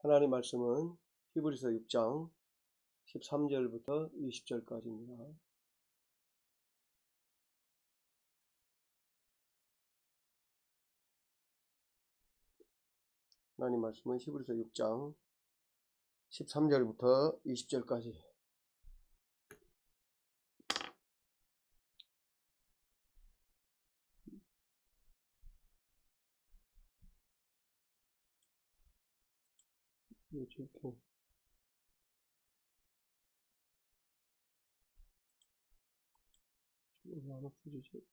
하나님 말씀은 히브리서 6장 13절부터 20절까지입니다. 하나님 말씀은 히브리서 6장 13절부터 20절까지. 이렇게 나눠 주지.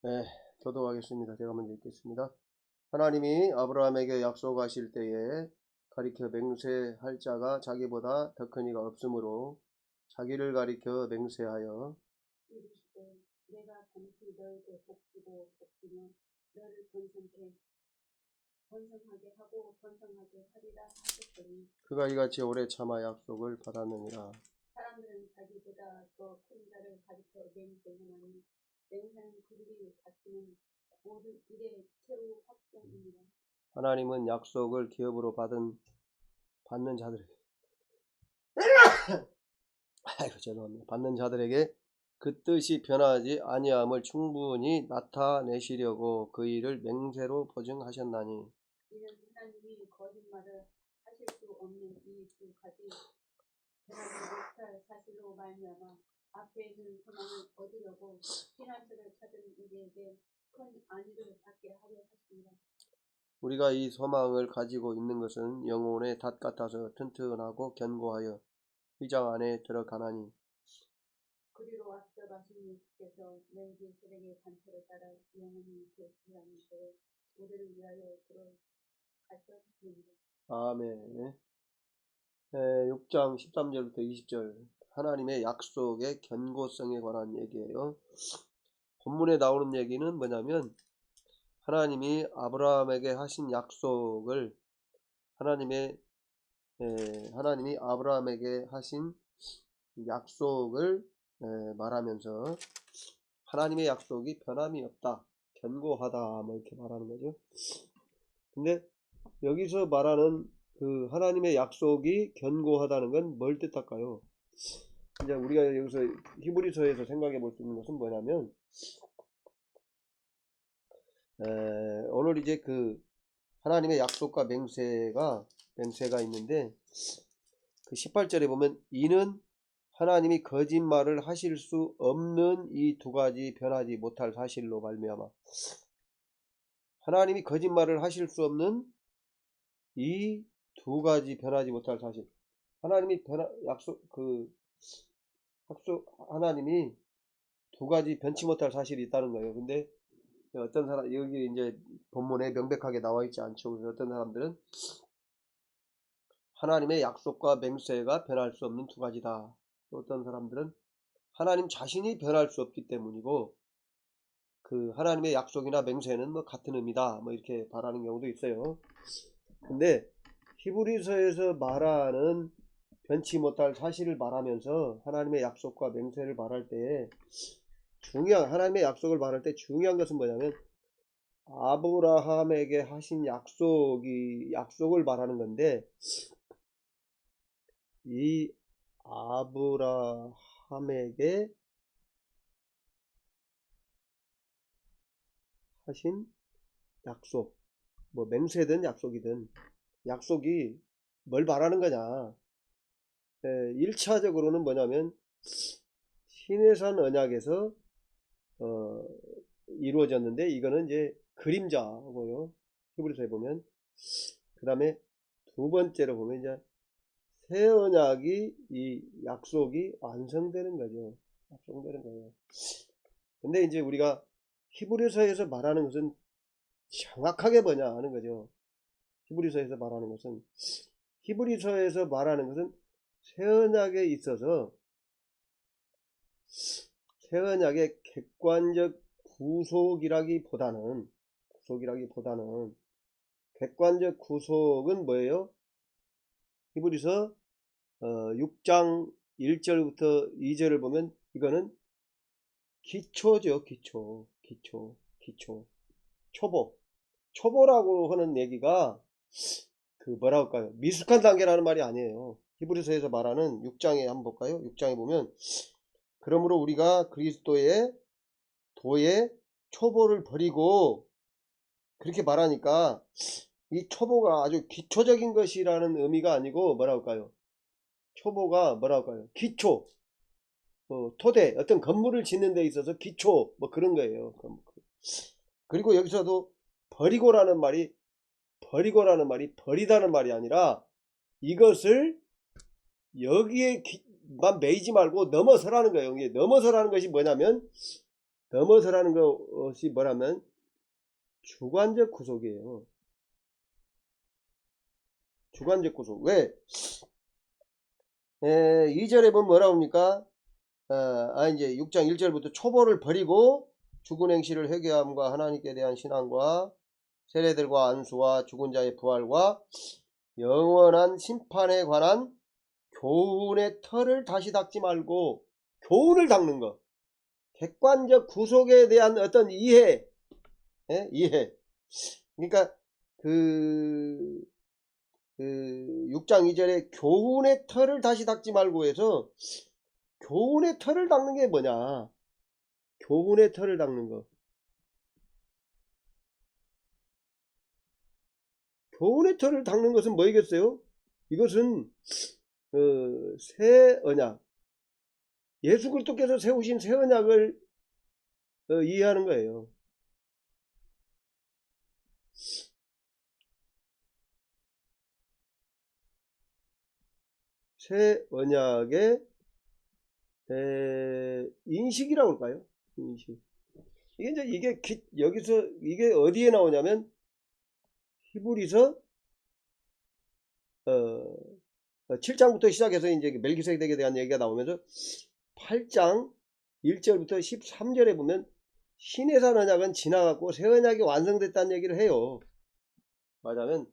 네, 교도하겠습니다. 제가 먼저 읽겠습니다. 하나님이 아브라함에게 약속하실 때에 가리켜 맹세할 자가 자기보다 더 큰 이가 없으므로 자기를 가리켜 맹세하여 이르시되 내가 잠시 너에게 복주고 복주며 너를 번성하게 하고 번성하게 하리라 하셨더니 그가 이같이 오래 참아 약속을 받았느니라. 사람들은 자기보다 더 큰 자를 가리켜 맹세하나니 맹세는 그들이 갖추는 모든 일의 최후 확정입니다. 하나님은 약속을 기업으로 받는 자들에게 받는 자들에게 그 뜻이 변하지 아니함을 충분히 나타내시려고 그 일을 맹세로 보증하셨나니, 이는 하나님이 거짓말을 하실 수 없는 이 두 가지 변하지 못할 사실로 말미암아 앞에 있는 소망을 얻으려고 피난처를 찾은 우리에게 큰 안위를 받게 하려 하십니다. 우리가 이 소망을 가지고 있는 것은 영혼의 닷 같아서 튼튼하고 견고하여 휘장 안에 들어가나니, 그리로 앞서 가신 예수께서 너희에게 세력의 반차를 따라 영원히 계시라는 것을 우리를 위하여 들어가셨습니다. 아멘. 6장 13절부터 20절 하나님의 약속의 견고성에 관한 얘기예요. 본문에 나오는 얘기는 뭐냐면 하나님이 아브라함에게 하신 약속을 하나님이 아브라함에게 하신 약속을 말하면서 하나님의 약속이 변함이 없다, 견고하다, 뭐 이렇게 말하는 거죠. 근데 여기서 말하는 그 하나님의 약속이 견고하다는 건 뭘 뜻할까요? 이제 우리가 여기서 히브리서에서 생각해 볼 수 있는 것은 뭐냐면 오늘 이제 그 하나님의 약속과 맹세가 있는데 그 18절에 보면 이는 하나님이 거짓말을 하실 수 없는 이 두 가지 변하지 못할 사실로 말미암아, 하나님이 거짓말을 하실 수 없는 이 두 가지 변하지 못할 사실, 하나님이 하나님이 두 가지 변치 못할 사실이 있다는 거예요. 근데 어떤 사람, 여기 이제 본문에 명백하게 나와 있지 않죠. 그래서 어떤 사람들은 하나님의 약속과 맹세가 변할 수 없는 두 가지다. 또 어떤 사람들은 하나님 자신이 변할 수 없기 때문이고 그 하나님의 약속이나 맹세는 뭐 같은 의미다, 뭐 이렇게 말하는 경우도 있어요. 근데 히브리서에서 말하는 변치 못할 사실을 말하면서 하나님의 약속과 맹세를 말할 때 하나님의 약속을 말할 때 중요한 것은 뭐냐면 아브라함에게 하신 약속을 말하는 건데, 이 아브라함에게 하신 약속, 뭐 맹세든 약속이든 약속이 뭘 말하는 거냐. 1차적으로는 뭐냐면 시내산 언약에서 이루어졌는데 이거는 이제 그림자고요. 히브리서에 보면. 그 다음에 두 번째로 보면 이제 새 언약이 이 약속이 완성되는 거죠. 완성되는 거예요. 근데 이제 우리가 히브리서에서 말하는 것은 정확하게 뭐냐 하는 거죠. 히브리서에서 말하는 것은 새 언약에 있어서 새 언약의 객관적 구속이라기보다는 객관적 구속은 뭐예요? 히브리서 6장 1절부터 2절을 보면 이거는 기초죠. 기초. 초보. 초보라고 하는 얘기가 그 뭐라 할까요? 미숙한 단계라는 말이 아니에요. 히브리서에서 말하는 6장에 한번 볼까요? 6장에 보면 그러므로 우리가 그리스도의 도의 초보를 버리고 그렇게 말하니까 이 초보가 아주 기초적인 것이라는 의미가 아니고 뭐라 할까요? 초보가 뭐라 할까요? 기초, 토대, 어떤 건물을 짓는 데 있어서 기초 뭐 그런 거예요. 그리고 여기서도 버리고라는 말이 버리다는 말이 아니라 이것을 여기에만 매이지 말고 넘어서라는 거예요. 이게 넘어서라는 것이 뭐냐면 주관적 구속이에요. 주관적 구속. 왜? 2절에 보면 뭐라고 합니까? 이제 6장 1절부터 초보를 버리고 죽은 행실을 회개함과 하나님께 대한 신앙과 세례들과 안수와 죽은 자의 부활과 영원한 심판에 관한 교훈의 털을 다시 닦지 말고 교훈을 닦는 것. 객관적 구속에 대한 어떤 이해. 이해. 그러니까 그 6장 2절에 교훈의 털을 다시 닦지 말고 해서 교훈의 털을 닦는 게 뭐냐? 교훈의 털을 닦는 거. 교훈의 털을 닦는 것은 뭐이겠어요? 이것은 새 언약, 예수 그리스도께서 세우신 새 언약을 이해하는 거예요. 새 언약의 인식이라고 할까요? 인식. 이게 여기서 이게 어디에 나오냐면 히브리서 7장부터 시작해서 이제 멜기세덱에 대한 얘기가 나오면서 8장 1절부터 13절에 보면 신해산 언약은 지나갔고 새 언약이 완성됐다는 얘기를 해요. 맞으면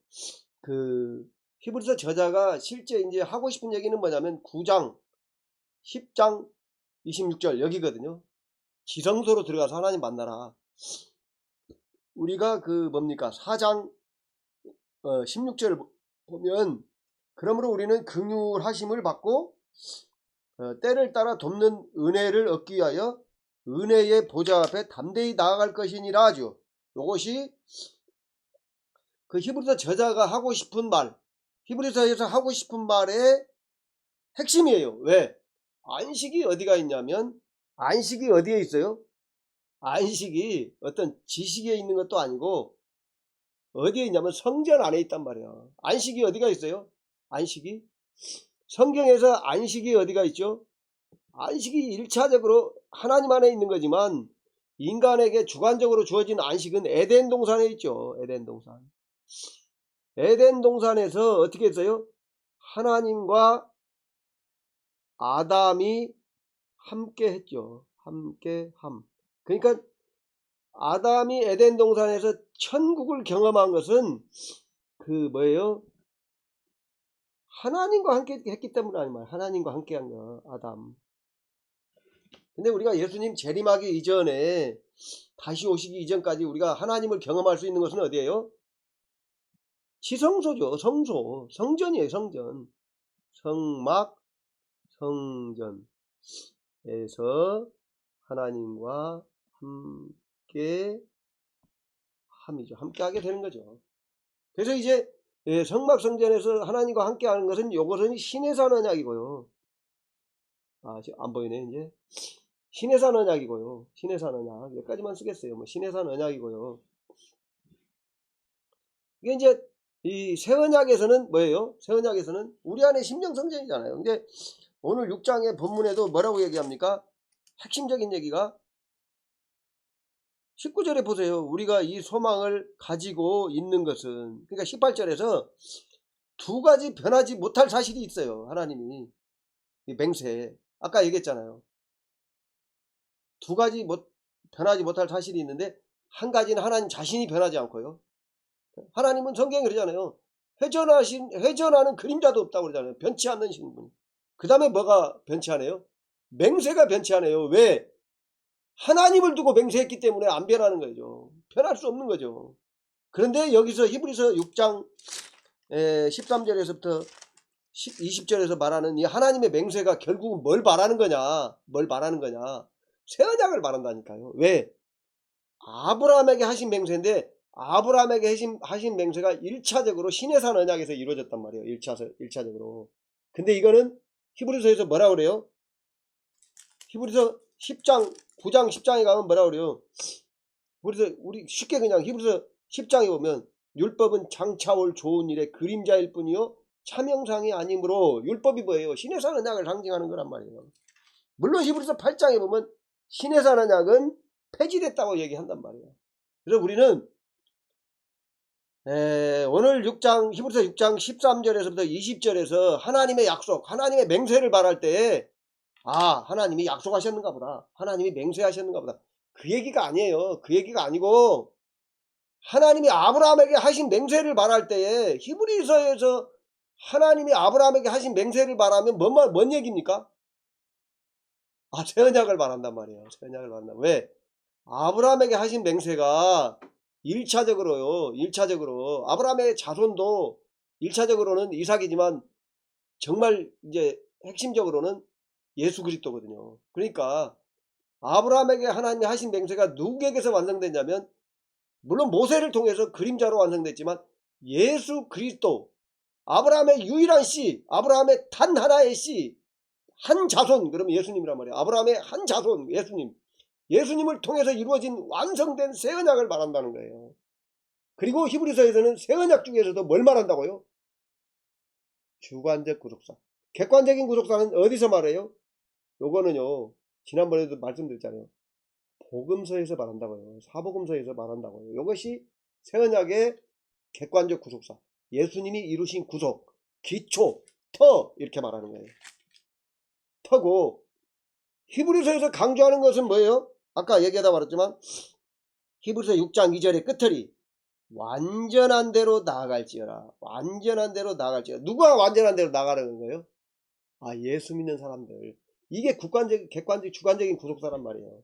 그 히브리서 저자가 실제 이제 하고 싶은 얘기는 뭐냐면 9장 10장 26절 여기거든요. 지성소로 들어가서 하나님 만나라. 우리가 그 뭡니까 4장 16절을 보면 그러므로 우리는 긍휼하심을 받고 때를 따라 돕는 은혜를 얻기 위하여 은혜의 보좌 앞에 담대히 나아갈 것이니라 하죠. 이것이 그 히브리서 저자가 하고 싶은 말, 히브리서에서 하고 싶은 말의 핵심이에요. 왜? 안식이 어디가 있냐면 안식이 어디에 있어요? 안식이 어떤 지식에 있는 것도 아니고 어디에 있냐면 성전 안에 있단 말이야. 안식이 어디가 있어요? 안식이? 성경에서 안식이 어디가 있죠? 안식이 1차적으로 하나님 안에 있는 거지만 인간에게 주관적으로 주어진 안식은 에덴 동산에 있죠. 에덴 동산. 에덴 동산에서 어떻게 했어요? 하나님과 아담이 함께 했죠. 함께함. 그러니까 아담이 에덴 동산에서 천국을 경험한 것은 그 뭐예요? 하나님과 함께 했기 때문 아니면 하나님과 함께 한 거, 아담. 근데 우리가 예수님 재림하기 이전에 다시 오시기 이전까지 우리가 하나님을 경험할 수 있는 것은 어디예요? 지성소죠. 성소. 성전이에요. 성전. 성막, 성전에서 하나님과 함께 함이죠. 함께 하게 되는 거죠. 그래서 이제 성막 성전에서 하나님과 함께 하는 것은 요것은 신해산 언약이고요. 지금 안 보이네 이제. 신해산 언약이고요. 신해산 언약. 여기까지만 쓰겠어요. 뭐 신해산 언약이고요. 이게 이제 이 새 언약에서는 뭐예요? 새 언약에서는 우리 안에 심령 성전이잖아요. 근데 오늘 6장의 본문에도 뭐라고 얘기합니까? 핵심적인 얘기가 19절에 보세요. 우리가 이 소망을 가지고 있는 것은 그러니까 18절에서 두 가지 변하지 못할 사실이 있어요. 하나님이 이 맹세 아까 얘기했잖아요. 두 가지 변하지 못할 사실이 있는데 한 가지는 하나님 자신이 변하지 않고요. 하나님은 성경에 그러잖아요. 회전하는 그림자도 없다고 그러잖아요. 변치 않는 신분. 그 다음에 뭐가 변치 않아요? 맹세가 변치 않아요. 왜? 하나님을 두고 맹세했기 때문에 안 변하는 거죠. 변할 수 없는 거죠. 그런데 여기서 히브리서 6장 13절에서부터 20절에서 말하는 이 하나님의 맹세가 결국은 뭘 말하는 거냐? 뭘 말하는 거냐? 새 언약을 말한다니까요. 왜? 아브라함에게 하신 맹세인데 아브라함에게 하신 맹세가 1차적으로 시내산 언약에서 이루어졌단 말이에요. 1차적으로. 근데 이거는 히브리서에서 뭐라 그래요? 히브리서 10장 9장 10장에 가면 뭐라 그래요? 그래서 우리 쉽게 그냥 히브리서 10장에 보면 율법은 장차 올 좋은 일의 그림자일 뿐이요 참형상이 아니므로 율법이 뭐예요? 시내산 언약을 상징하는 거란 말이에요. 물론 히브리서 8장에 보면 시내산 언약은 폐지됐다고 얘기한단 말이에요. 그래서 우리는 오늘 히브리서 6장 13절에서부터 20절에서 하나님의 약속, 하나님의 맹세를 말할 때 하나님이 약속하셨는가 보다. 하나님이 맹세하셨는가 보다. 그 얘기가 아니에요. 그 얘기가 아니고 하나님이 아브라함에게 하신 맹세를 말할 때에 히브리서에서 하나님이 아브라함에게 하신 맹세를 말하면 뭔 얘기입니까? 새 언약을 말한단 말이에요. 새 언약을 말한다. 왜? 아브라함에게 하신 맹세가 1차적으로 아브라함의 자손도 1차적으로는 이삭이지만 정말 이제 핵심적으로는 예수 그리스도거든요. 그러니까 아브라함에게 하나님이 하신 맹세가 누구에게서 완성됐냐면 물론 모세를 통해서 그림자로 완성됐지만 예수 그리스도 아브라함의 유일한 씨, 아브라함의 단 하나의 씨, 한 자손, 그러면 예수님이란 말이에요. 아브라함의 한 자손, 예수님을 통해서 이루어진 완성된 새 언약을 말한다는 거예요. 그리고 히브리서에서는 새 언약 중에서도 뭘 말한다고요? 주관적 구속사. 객관적인 구속사는 어디서 말해요? 요거는요, 지난번에도 말씀드렸잖아요. 복음서에서 말한다고요. 사복음서에서 말한다고요. 이것이 새 언약의 객관적 구속사. 예수님이 이루신 구속, 기초, 터 이렇게 말하는 거예요. 터고 히브리서에서 강조하는 것은 뭐예요? 아까 얘기하다 말했지만 히브리서 6장 2절의 끝들이 완전한 대로 나아갈지어라. 완전한 대로 나아갈지어라. 누가 완전한 대로 나가라는 거예요? 예수 믿는 사람들. 이게 객관적, 주관적인 구속사란 말이에요.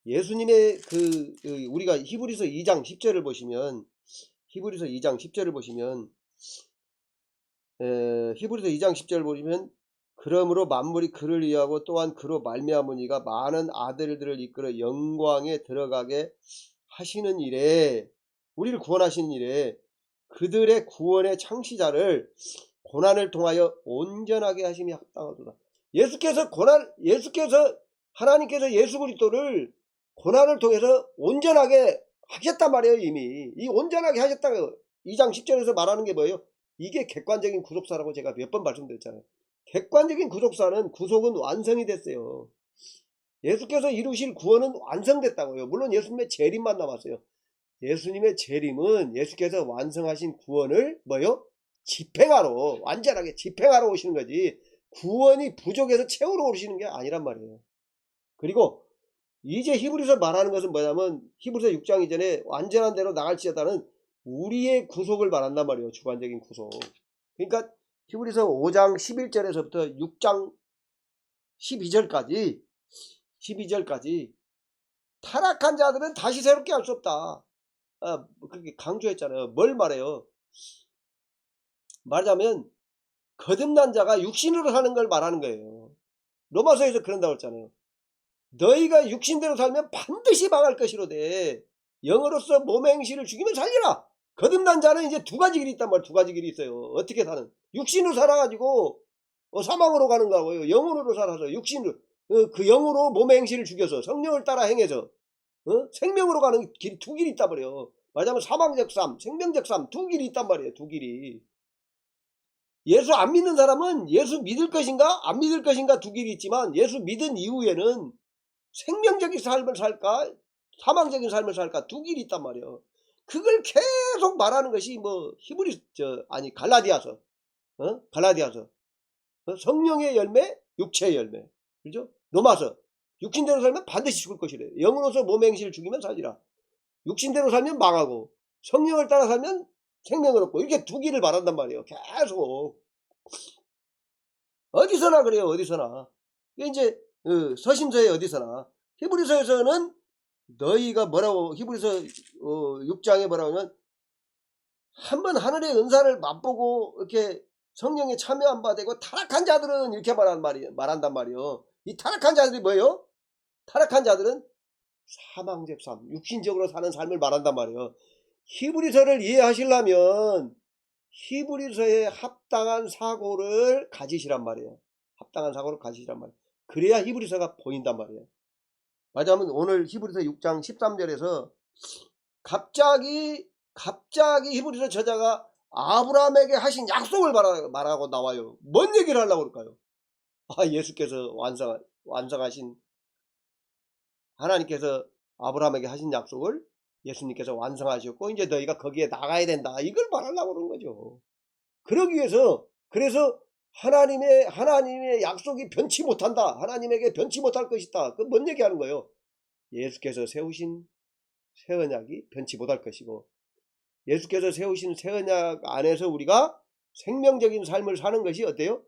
예수님의 우리가 히브리서 2장 10절을 보시면 히브리서 2장 10절을 보시면 히브리서 2장 10절을 보시면 그러므로 만물이 그를 위하고 또한 그로 말미암으니가 많은 아들들을 이끌어 영광에 들어가게 하시는 일에 우리를 구원하시는 일에 그들의 구원의 창시자를 고난을 통하여 온전하게 하심이 합당하도다. 하나님께서 예수 그리스도를 고난을 통해서 온전하게 하셨단 말이에요. 이미 이 온전하게 하셨다고 2장 10절에서 말하는 게 뭐예요? 이게 객관적인 구속사라고 제가 몇 번 말씀드렸잖아요. 객관적인 구속은 완성이 됐어요. 예수께서 이루실 구원은 완성됐다고요. 물론 예수님의 재림만 남았어요. 예수님의 재림은 예수께서 완성하신 구원을 집행하러, 완전하게 집행하러 오시는 거지 구원이 부족해서 채우러 오시는 게 아니란 말이에요. 그리고 이제 히브리서 말하는 것은 뭐냐면 히브리서 6장 이전에 완전한 대로 나갈지어다는 우리의 구속을 말한단 말이에요. 주관적인 구속. 그러니까 히브리서 5장 11절에서부터 6장 12절까지 타락한 자들은 다시 새롭게 할 수 없다. 그렇게 강조했잖아요. 뭘 말해요? 말하자면 거듭난 자가 육신으로 사는 걸 말하는 거예요. 로마서에서 그런다고 했잖아요. 너희가 육신대로 살면 반드시 망할 것이로되 영으로서 몸의 행실을 죽이면 살리라. 거듭난 자는 이제 두 가지 길이 있단 말이에요. 두 가지 길이 있어요. 어떻게 사는? 육신으로 살아가지고 사망으로 가는 거고요. 영으로 살아서 육신으로 그 영으로 몸의 행실을 죽여서 성령을 따라 행해서 생명으로 가는 길이 두 길이 있단 말이에요. 말하자면 사망적 삶, 생명적 삶 두 길이 있단 말이에요. 두 길이. 예수 안 믿는 사람은 예수 믿을 것인가 안 믿을 것인가 두 길이 있지만 예수 믿은 이후에는 생명적인 삶을 살까 사망적인 삶을 살까 두 길이 있단 말이에요. 그걸 계속 말하는 것이 갈라디아서 성령의 열매 육체의 열매 그죠? 로마서 육신대로 살면 반드시 죽을 것이래. 영으로서 몸의 행실을 죽이면 살리라. 육신대로 살면 망하고 성령을 따라 살면 생명을 얻고 이렇게 두 길을 말한단 말이에요. 계속 어디서나 그래요. 어디서나 이제 서신서에 어디서나 히브리서에서는 너희가 뭐라고 히브리서 6장에 뭐라고 하면 한번 하늘의 은사를 맛보고 이렇게 성령에 참여 안 받고 타락한 자들은 이렇게 말한단 말이에요. 이 타락한 자들이 뭐예요? 타락한 자들은 사망적 삶, 육신적으로 사는 삶을 말한단 말이에요. 히브리서를 이해하시려면 히브리서에 합당한 사고를 가지시란 말이에요. 합당한 사고를 가지시란 말이에요. 그래야 히브리서가 보인단 말이에요. 말하자면 오늘 히브리서 6장 13절에서 갑자기 히브리서 저자가 아브라함에게 하신 약속을 말하고 나와요. 뭔 얘기를 하려고 그럴까요? 예수께서 완성하신 하나님께서 아브라함에게 하신 약속을 예수님께서 완성하셨고 이제 너희가 거기에 나가야 된다. 이걸 말하려고 그러는 거죠. 그러기 위해서 그래서 하나님의 약속이 변치 못한다. 하나님에게 변치 못할 것이다. 그 뭔 얘기하는 거예요? 예수께서 세우신 새 언약이 변치 못할 것이고 예수께서 세우신 새 언약 안에서 우리가 생명적인 삶을 사는 것이 어때요?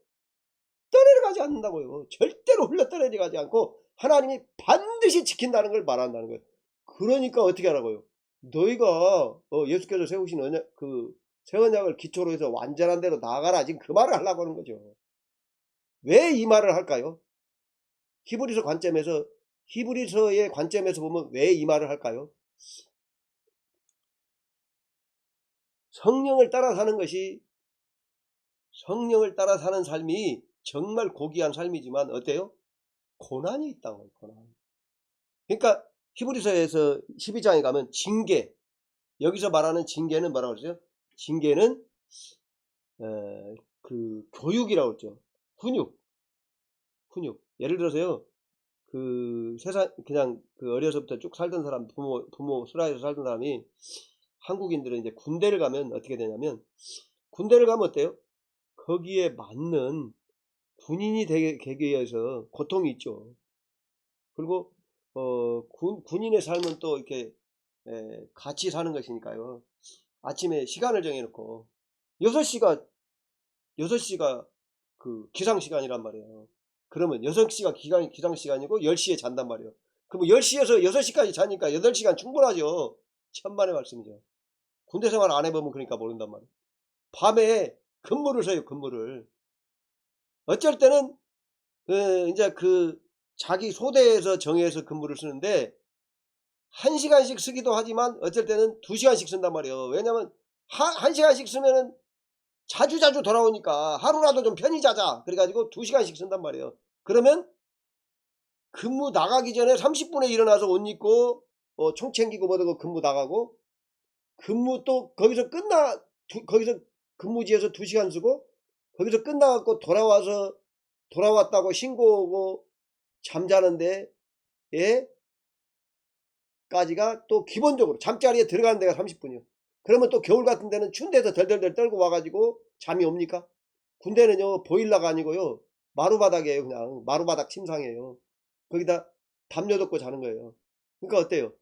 떠내려가지 않는다고요. 절대로 흘러떠내려가지 않고 하나님이 반드시 지킨다는 걸 말한다는 거예요. 그러니까 어떻게 하라고요? 너희가 예수께서 세우신 언약, 새 언약을 기초로 해서 완전한 대로 나아가라. 지금 그 말을 하려고 하는 거죠. 왜 이 말을 할까요? 히브리서의 관점에서 보면 왜 이 말을 할까요? 성령을 따라 사는 삶이 정말 고귀한 삶이지만 어때요? 고난이 있다고요. 고난. 그러니까 히브리서에서 12장에 가면 징계, 여기서 말하는 징계는 뭐라고 그러죠? 징계는 교육이라고 그러죠. 훈육. 예를 들어서요. 그냥 어려서부터 쭉 살던 사람, 부모 수라에서 살던 사람이 한국인들은 이제 군대를 가면 어떻게 되냐면 군대를 가면 어때요? 거기에 맞는 군인이 되기 위해서 고통이 있죠. 그리고 군인의 삶은 또 이렇게 같이 사는 것이니까요. 아침에 시간을 정해놓고 6시가 기상시간이란 말이에요. 그러면 6시가 기상시간이고 10시에 잔단 말이에요. 그럼 10시에서 6시까지 자니까 8시간 충분하죠. 천만의 말씀이죠. 군대 생활 안 해보면 그러니까 모른단 말이에요. 밤에 근무를 서요. 근무를. 어쩔 때는 이제 자기 소대에서 정해서 근무를 쓰는데 1시간씩 쓰기도 하지만 어쩔 때는 2시간씩 쓴단 말이에요. 왜냐면 1시간씩 쓰면은 자주 돌아오니까 하루라도 좀 편히 자자. 그래가지고 2시간씩 쓴단 말이에요. 그러면 근무 나가기 전에 30분에 일어나서 옷 입고 총 챙기고 뭐고 근무 나가고 근무 또 거기서 근무지에서 2시간 쓰고 거기서 끝나갖고 돌아왔다고 신고 오고 잠자는데 까지가 또 기본적으로 잠자리에 들어가는 데가 30분이요. 그러면 또 겨울 같은 데는 추운 데서 덜덜덜 떨고 와가지고 잠이 옵니까? 군대는요 보일러가 아니고요 마루바닥이에요. 그냥 마루바닥 침상이에요. 거기다 담요 덮고 자는 거예요. 그러니까 어때요?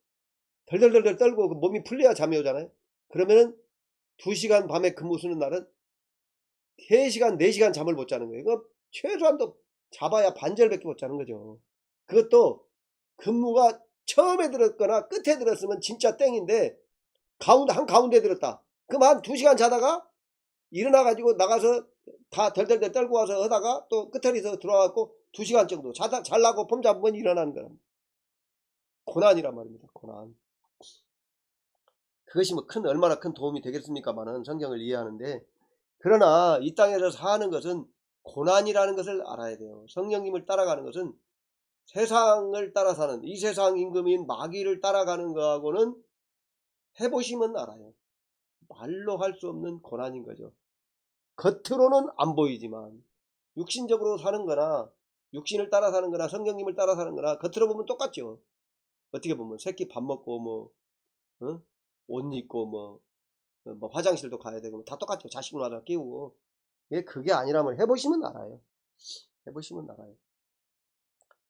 덜덜덜 떨고 몸이 풀려야 잠이 오잖아요. 그러면은 2시간 밤에 근무 쓰는 날은 3시간 4시간 잠을 못 자는 거예요. 이거 최소한도 잡아야 반절밖에 못 자는 거죠. 그것도 근무가 처음에 들었거나 끝에 들었으면 진짜 땡인데 한가운데 들었다. 그럼 한 2시간 자다가 일어나가지고 나가서 다 덜덜덜 떨고 와서 하다가 또 끝에서 들어와갖고 2시간 정도 잘라고 폼 잡으면 일어나는 거랍니다. 고난이란 말입니다. 고난. 그것이 얼마나 큰 도움이 되겠습니까만은 성경을 이해하는데 그러나 이 땅에서 사는 것은 고난이라는 것을 알아야 돼요. 성령님을 따라가는 것은 세상을 따라 사는 이 세상 임금인 마귀를 따라가는 거하고는 해보시면 알아요. 말로 할 수 없는 고난인 거죠. 겉으로는 안 보이지만 육신적으로 사는 거나 육신을 따라 사는 거나 성령님을 따라 사는 거나 겉으로 보면 똑같죠. 어떻게 보면 새끼 밥 먹고 옷 입고 화장실도 가야 되고 다 똑같죠. 자식을 하나 끼우고. 그게 아니라면 해보시면 알아요. 해보시면 알아요.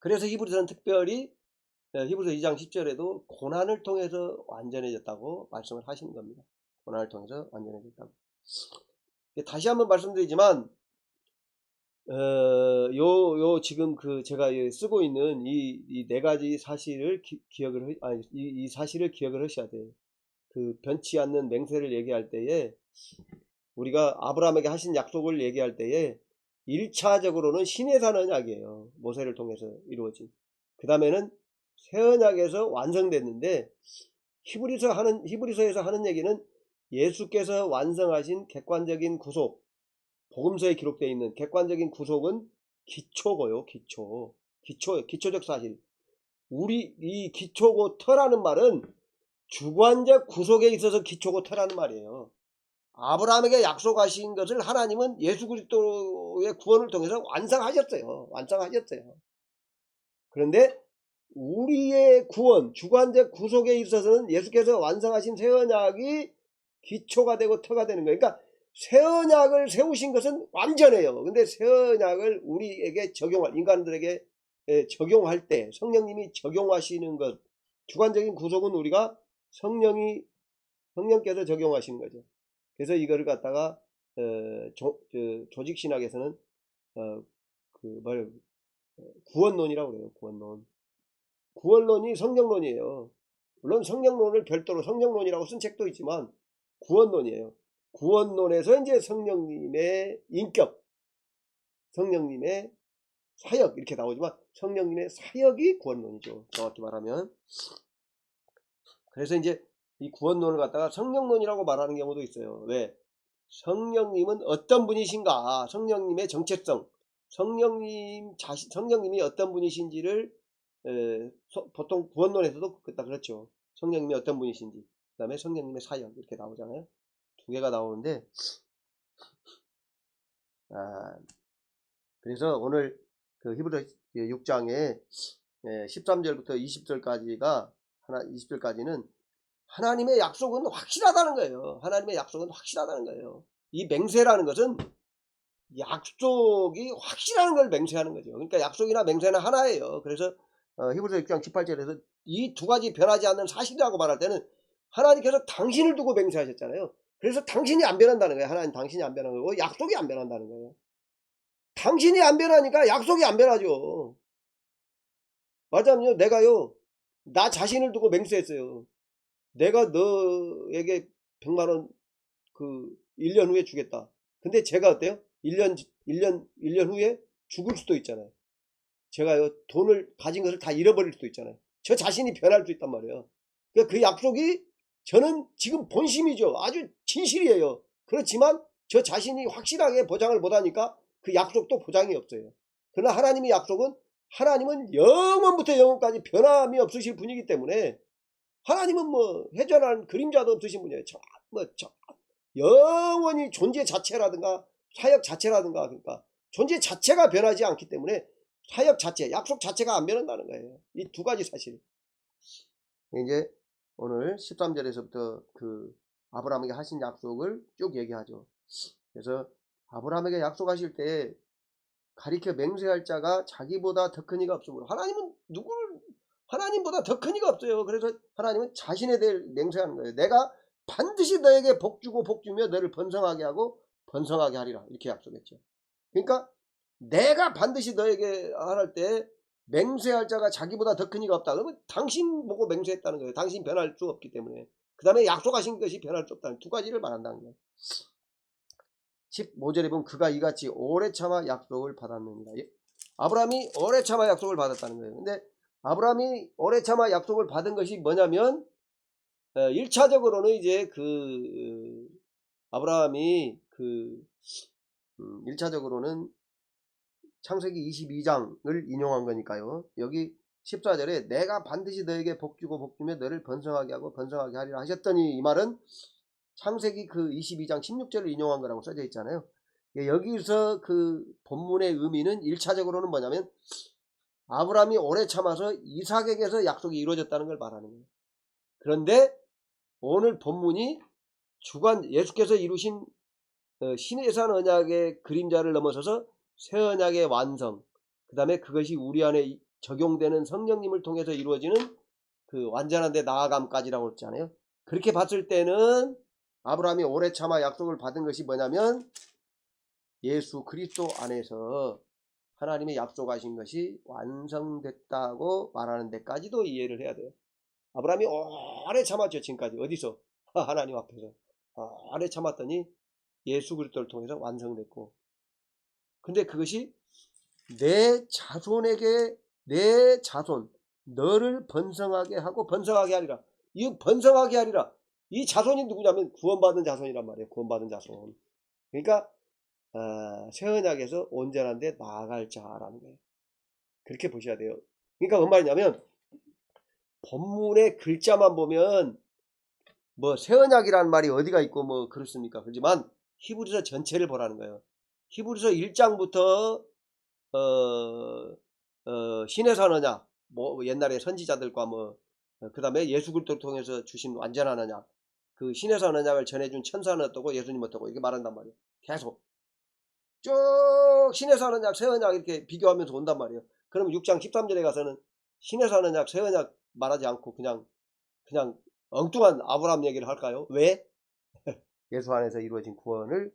그래서 히브리서는 특별히 히브리서 2장 10절에도 고난을 통해서 완전해졌다고 말씀을 하시는 겁니다. 고난을 통해서 완전해졌다고. 다시 한번 말씀드리지만 지금 제가 쓰고 있는 이 네 가지 사실을 이 사실을 기억을 하셔야 돼요. 변치 않는 맹세를 얘기할 때에, 우리가 아브라함에게 하신 약속을 얘기할 때에 1차적으로는 신에서 하는 언약이에요. 모세를 통해서 이루어진. 그 다음에는 새 언약에서 완성됐는데, 히브리서에서 하는 얘기는 예수께서 완성하신 객관적인 구속, 복음서에 기록되어 있는 객관적인 구속은 기초고요. 기초적 사실. 이 기초고 터라는 말은 주관적 구속에 있어서 기초고 터라는 말이에요. 아브라함에게 약속하신 것을 하나님은 예수 그리스도의 구원을 통해서 완성하셨어요. 그런데 우리의 구원, 주관적 구속에 있어서는 예수께서 완성하신 새 언약이 기초가 되고 터가 되는 거예요. 그러니까 새 언약을 세우신 것은 완전해요. 근데 새 언약을 우리에게 인간들에게 적용할 때, 성령님이 적용하시는 것, 주관적인 구속은 우리가 성령께서 적용하시는 거죠. 그래서 이거를 갖다가 조직신학에서는 구원론이라고 그래요. 구원론이 성령론이에요. 물론 성령론을 별도로 성령론이라고 쓴 책도 있지만 구원론이에요. 구원론에서 이제 성령님의 인격, 성령님의 사역 이렇게 나오지만 성령님의 사역이 구원론이죠. 정확히 말하면. 그래서 이제 이 구원론을 갖다가 성령론이라고 말하는 경우도 있어요. 왜? 성령님은 어떤 분이신가? 성령님의 정체성, 성령님이 어떤 분이신지를 보통 구원론에서도 그렇죠. 성령님이 어떤 분이신지, 그 다음에 성령님의 사역 이렇게 나오잖아요. 두 개가 나오는데, 그래서 오늘 히브리 6장에 13절부터 20절까지는 하나님의 약속은 확실하다는 거예요. 하나님의 약속은 확실하다는 거예요. 이 맹세라는 것은 약속이 확실한 걸 맹세하는 거죠. 그러니까 약속이나 맹세는 하나예요. 그래서 히브리서 6장 18절에서 이 두 가지 변하지 않는 사실이라고 말할 때는 하나님께서 당신을 두고 맹세하셨잖아요. 그래서 당신이 안 변한다는 거예요. 하나님 당신이 안 변하는 거고 약속이 안 변한다는 거예요. 당신이 안 변하니까 약속이 안 변하죠. 맞아요. 내가요, 나 자신을 두고 맹세했어요. 내가 너에게 100만원 1년 후에 주겠다. 근데 제가 어때요? 1년 후에 죽을 수도 있잖아요. 제가요, 돈을 가진 것을 다 잃어버릴 수도 있잖아요. 저 자신이 변할 수 있단 말이에요. 그러니까 그 약속이 저는 지금 본심이죠. 아주 진실이에요. 그렇지만 저 자신이 확실하게 보장을 못하니까 그 약속도 보장이 없어요. 그러나 하나님의 약속은, 하나님은 영원부터 영원까지 변함이 없으실 분이기 때문에, 하나님은 회전한 그림자도 없으신 분이에요. 영원히 존재 자체라든가 사역 자체라든가, 그러니까 존재 자체가 변하지 않기 때문에 사역 자체, 약속 자체가 안 변한다는 거예요. 이 두 가지 사실. 이제 오늘 13절에서부터 아브라함에게 하신 약속을 쭉 얘기하죠. 그래서 아브라함에게 약속하실 때 가리켜 맹세할 자가 자기보다 더 큰 이가 없으므로, 하나님보다 더 큰 이가 없어요. 그래서 하나님은 자신에 대해 맹세하는 거예요. 내가 반드시 너에게 복주고 복주며 너를 번성하게 하고 번성하게 하리라, 이렇게 약속했죠. 그러니까 내가 반드시 너에게 할 때 맹세할 자가 자기보다 더 큰 이가 없다. 그러면 당신 보고 맹세했다는 거예요. 당신 변할 수 없기 때문에. 그 다음에 약속하신 것이 변할 수 없다는 두 가지를 말한다는 거예요. 15절에 보면 그가 이같이 오래 참아 약속을 받았느니라. 아브라함이 오래 참아 약속을 받았다는 거예요. 근데 아브라함이 오래 참아 약속을 받은 것이 뭐냐면, 1차적으로는 이제 아브라함이 1차적으로는 창세기 22장을 인용한 거니까요. 여기 14절에 내가 반드시 너에게 복주고 복주며 너를 번성하게 하고 번성하게 하리라 하셨더니, 이 말은 창세기 22장 16절을 인용한 거라고 써져 있잖아요. 여기서 본문의 의미는 1차적으로는 뭐냐면, 아브라함이 오래 참아서 이삭에게서 약속이 이루어졌다는 걸 말하는 거예요. 그런데 오늘 본문이 예수께서 이루신 신의 산 언약의 그림자를 넘어서서 새 언약의 완성, 그 다음에 그것이 우리 안에 적용되는 성령님을 통해서 이루어지는 완전한 데 나아감까지라고 했잖아요. 그렇게 봤을 때는 아브라함이 오래 참아 약속을 받은 것이 뭐냐면, 예수 그리스도 안에서 하나님의 약속하신 것이 완성됐다고 말하는 데까지도 이해를 해야 돼요. 아브라함이 오래 참았죠. 지금까지. 어디서? 하나님 앞에서. 오래 참았더니 예수 그리스도를 통해서 완성됐고, 근데 그것이 내 자손에게, 내 자손 너를 번성하게 하고 번성하게 하리라. 이 번성하게 하리라. 이 자손이 누구냐면 구원받은 자손이란 말이에요. 구원받은 자손. 그러니까 새 언약에서 온전한 데 나아갈 자라는 거예요. 그렇게 보셔야 돼요. 그러니까 뭔 말이냐면 본문의 글자만 보면 뭐 새 언약이라는 말이 어디가 있고 뭐 그렇습니까? 그렇지만 히브리서 전체를 보라는 거예요. 히브리서 1장부터 신의 산 언약, 뭐 옛날에 선지자들과 그 다음에 예수 그리스도를 통해서 주신 완전한 언약, 그 신의 산 언약을 전해준 천사는 어떠고 예수님 어떠고 이렇게 말한단 말이에요. 계속 쭉 신의 산 언약, 새 언약 이렇게 비교하면서 온단 말이에요. 그럼 6장 13절에 가서는 신의 산 언약, 새 언약 말하지 않고 그냥 엉뚱한 아브라함 얘기를 할까요? 왜? 예수 안에서 이루어진 구원을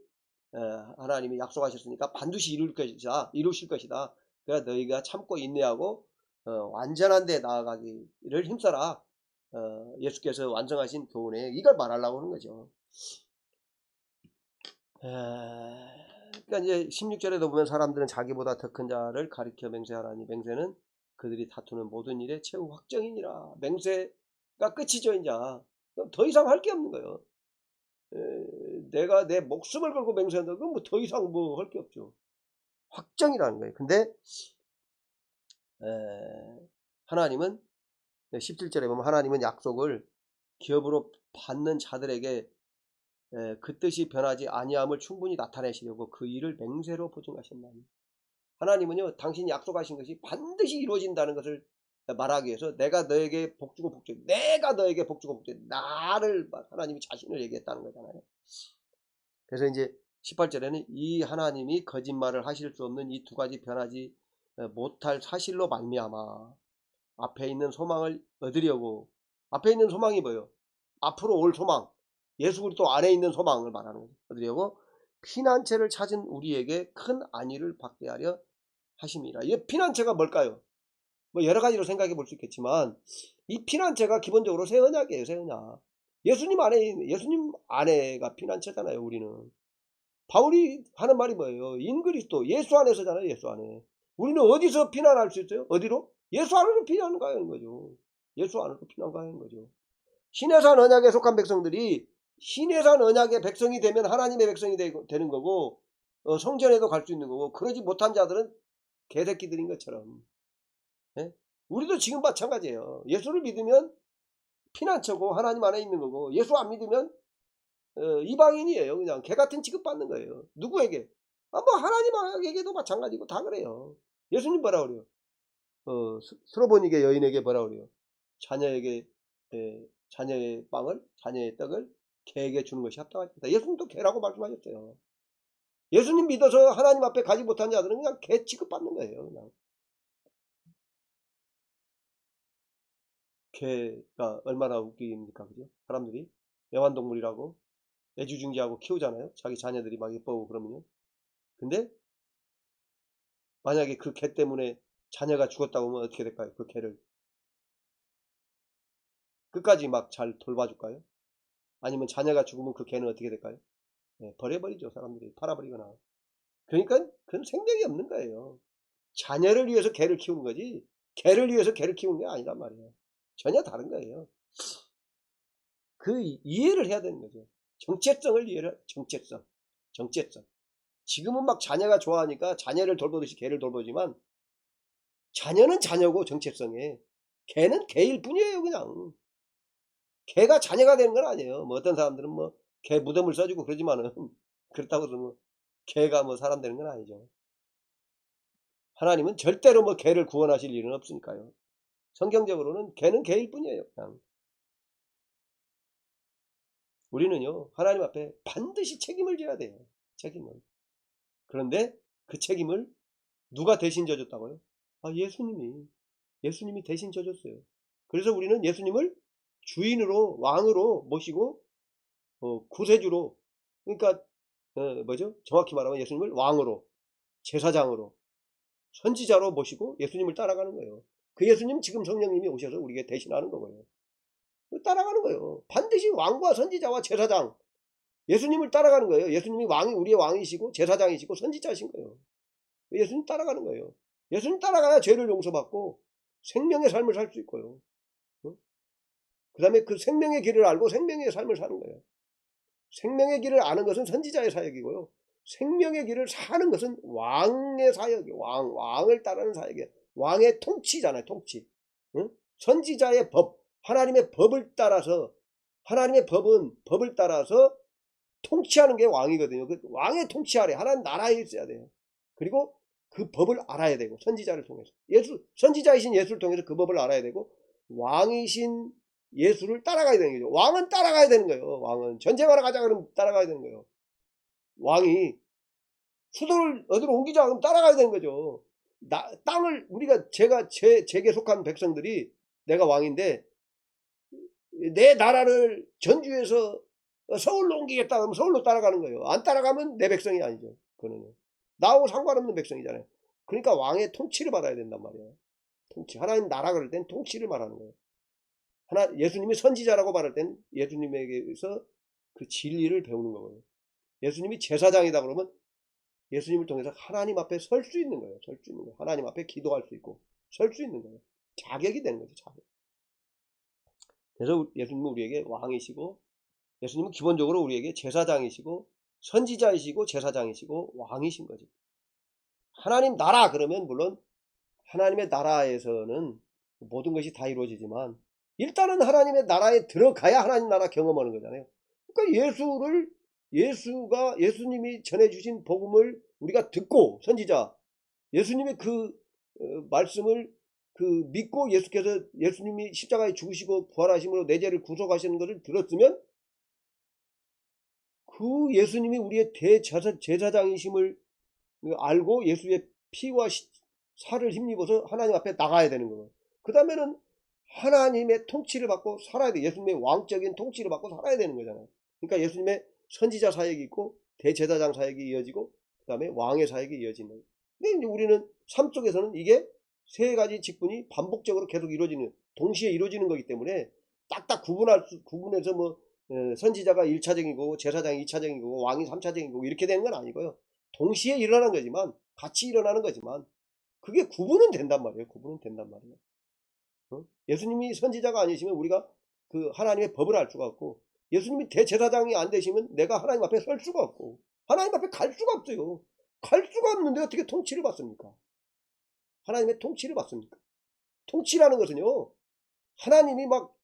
하나님이 약속하셨으니까 반드시 이루실 것이다. 그래야 너희가 참고 인내하고 완전한 데 나아가기를 힘써라. 예수께서 완성하신 교훈에 이걸 말하려고 하는 거죠. 그러니까 이제 16절에도 보면 사람들은 자기보다 더 큰 자를 가리켜 맹세하라니 맹세는 그들이 다투는 모든 일에 최후 확정이니라. 맹세가 끝이죠. 이제 더 이상 할 게 없는 거예요. 내가 내 목숨을 걸고 맹세한다. 그건 뭐 더 이상 뭐 할 게 없죠. 확정이라는 거예요. 근데 하나님은 17절에 보면 하나님은 약속을 기업으로 받는 자들에게 그 뜻이 변하지 아니함을 충분히 나타내시려고 그 일을 맹세로 보증하셨나니. 하나님은요, 당신이 약속하신 것이 반드시 이루어진다는 것을 말하기 위해서 내가 너에게 복주고 복주, 내가 너에게 복주고 복주, 나를 하나님이 자신을 얘기했다는 거잖아요. 그래서 이제 18절에는 이 하나님이 거짓말을 하실 수 없는 이 두 가지 변하지 못할 사실로 말미암아 앞에 있는 소망을 얻으려고. 앞에 있는 소망이 뭐예요? 앞으로 올 소망, 예수 그리스도 안에 있는 소망을 말하는 거죠. 얻으려고 피난처를 찾은 우리에게 큰 안위를 받게 하려 하심이라. 이 피난처가 뭘까요? 뭐 여러 가지로 생각해 볼 수 있겠지만 이 피난처가 기본적으로 새 언약이에요. 새 언약. 예수님 안에가 피난처잖아요. 우리는. 바울이 하는 말이 뭐예요? 인그리스도, 예수 안에서잖아요. 예수 안에. 우리는 어디서 피난할 수 있어요? 어디로? 예수 안으로 피난 가는 거죠. 예수 안으로 피난 가는 거죠. 신해산 언약에 속한 백성들이 신해산 언약의 백성이 되면 하나님의 백성이 되는 거고 성전에도 갈 수 있는 거고, 그러지 못한 자들은 개새끼들인 것처럼. 예? 우리도 지금 마찬가지예요. 예수를 믿으면 피난처고 하나님 안에 있는 거고, 예수 안 믿으면 이방인이에요. 그냥 개 같은 취급받는 거예요. 누구에게? 뭐 하나님에게도 마찬가지고 다 그래요. 예수님 뭐라 그래요? 스로보니게 여인에게 뭐라 그래요? 자녀에게 자녀의 빵을, 자녀의 떡을 개에게 주는 것이 합당하다. 예수님도 개라고 말씀하셨어요. 예수님 믿어서 하나님 앞에 가지 못한 자들은 그냥 개 취급받는 거예요. 그냥. 개가 얼마나 웃깁니까? 그죠? 사람들이 애완동물이라고 애지중지하고 키우잖아요. 자기 자녀들이 막 예뻐하고 그러면요. 근데 만약에 그 개 때문에 자녀가 죽었다고 하면 어떻게 될까요? 그 개를 끝까지 막 잘 돌봐줄까요? 아니면 자녀가 죽으면 그 개는 어떻게 될까요? 버려버리죠. 사람들이 팔아버리거나. 그러니까 그건 생명이 없는 거예요. 자녀를 위해서 개를 키우는 거지 개를 위해서 개를 키우는 게 아니란 말이에요. 전혀 다른 거예요. 그 이해를 해야 되는 거죠. 정체성을 이해를. 정체성. 지금은 막 자녀가 좋아하니까 자녀를 돌보듯이 개를 돌보지만 자녀는 자녀고 정체성에 개는 개일 뿐이에요. 그냥 개가 자녀가 되는 건 아니에요. 뭐 어떤 사람들은 뭐 개 무덤을 써주고 그러지만은 그렇다고 해서 뭐 개가 뭐 사람 되는 건 아니죠. 하나님은 절대로 뭐 개를 구원하실 일은 없으니까요. 성경적으로는 개는 개일 뿐이에요. 그냥. 우리는요, 하나님 앞에 반드시 책임을 져야 돼요. 책임을. 그런데 그 책임을 누가 대신 져줬다고요? 예수님이 대신 져줬어요. 그래서 우리는 예수님을 주인으로, 왕으로 모시고 구세주로, 그러니까 뭐죠? 정확히 말하면 예수님을 왕으로, 제사장으로, 선지자로 모시고 예수님을 따라가는 거예요. 그 예수님 지금 성령님이 오셔서 우리에게 대신하는 거고요. 따라가는 거예요. 반드시 왕과 선지자와 제사장, 예수님을 따라가는 거예요. 예수님이 왕이 우리의 왕이시고 제사장이시고 선지자이신 거예요. 예수님 따라가는 거예요. 예수님 따라가야 죄를 용서받고 생명의 삶을 살 수 있고요. 그 다음에 그 생명의 길을 알고 생명의 삶을 사는 거예요. 생명의 길을 아는 것은 선지자의 사역이고요. 생명의 길을 사는 것은 왕의 사역이에요. 왕을 따르는 사역이에요. 왕의 통치잖아요. 통치. 응? 선지자의 법, 하나님의 법을 따라서, 하나님의 법을 따라서 통치하는 게 왕이거든요. 그 왕의 통치 아래 하나님 나라에 있어야 돼요. 그리고 그 법을 알아야 되고, 선지자를 통해서, 선지자이신 예수를 통해서 그 법을 알아야 되고, 왕이신 예수를 따라가야 되는 거죠. 왕은 따라가야 되는 거예요. 왕은 전쟁하러 가자 그러면 따라가야 되는 거예요. 왕이 수도를 어디로 옮기자 그러면 따라가야 되는 거죠. 땅을 제게 속한 백성들이, 내가 왕인데 내 나라를 전주에서 서울로 옮기겠다 그러면 서울로 따라가는 거예요. 안 따라가면 내 백성이 아니죠. 그거는 나하고 상관없는 백성이잖아요. 그러니까 왕의 통치를 받아야 된단 말이에요. 통치. 하나님 나라 그럴 땐 통치를 말하는 거예요. 예수님이 선지자라고 말할 땐 예수님에게서 그 진리를 배우는 거예요. 예수님이 제사장이다 그러면 예수님을 통해서 하나님 앞에 설 수 있는 거예요. 설 수 있는 거예요. 하나님 앞에 기도할 수 있고 설 수 있는 거예요. 자격이 되는 거죠. 자격. 그래서 예수님은 우리에게 왕이시고, 예수님은 기본적으로 우리에게 제사장이시고 선지자이시고 제사장이시고 왕이신 거죠. 하나님 나라 그러면 물론 하나님의 나라에서는 모든 것이 다 이루어지지만 일단은 하나님의 나라에 들어가야 하나님 나라 경험하는 거잖아요. 그러니까 예수님이 전해주신 복음을 우리가 듣고, 선지자 예수님의 그 말씀을 믿고 예수님이 십자가에 죽으시고 부활하심으로 내 죄를 구속하시는 것을 들었으면 그 예수님이 우리의 대제사장이심을 알고 예수의 피와 살을 힘입어서 하나님 앞에 나가야 되는 거예요. 그 다음에는 하나님의 통치를 받고 살아야 돼. 예수님의 왕적인 통치를 받고 살아야 되는 거잖아요. 그러니까 예수님의 선지자 사역이 있고 대제사장 사역이 이어지고 그 다음에 왕의 사역이 이어지는 거예요. 근데 이제 우리는 삶 속에서는 이게 세 가지 직분이 반복적으로 계속 동시에 이루어지는 거기 때문에 딱딱 구분해서 뭐 선지자가 1차적이고 제사장이 2차적이고 왕이 3차적이고 이렇게 되는 건 아니고요. 동시에 일어나는 거지만, 같이 일어나는 거지만 그게 구분은 된단 말이에요. 구분은 된단 말이에요. 예수님이 선지자가 아니시면 우리가 그 하나님의 법을 알 수가 없고, 예수님이 대제사장이 안 되시면 내가 하나님 앞에 설 수가 없고, 하나님 앞에 갈 수가 없어요. 갈 수가 없는데 어떻게 통치를 받습니까? 하나님의 통치를 받습니까? 통치라는 것은요, 하나님이 막,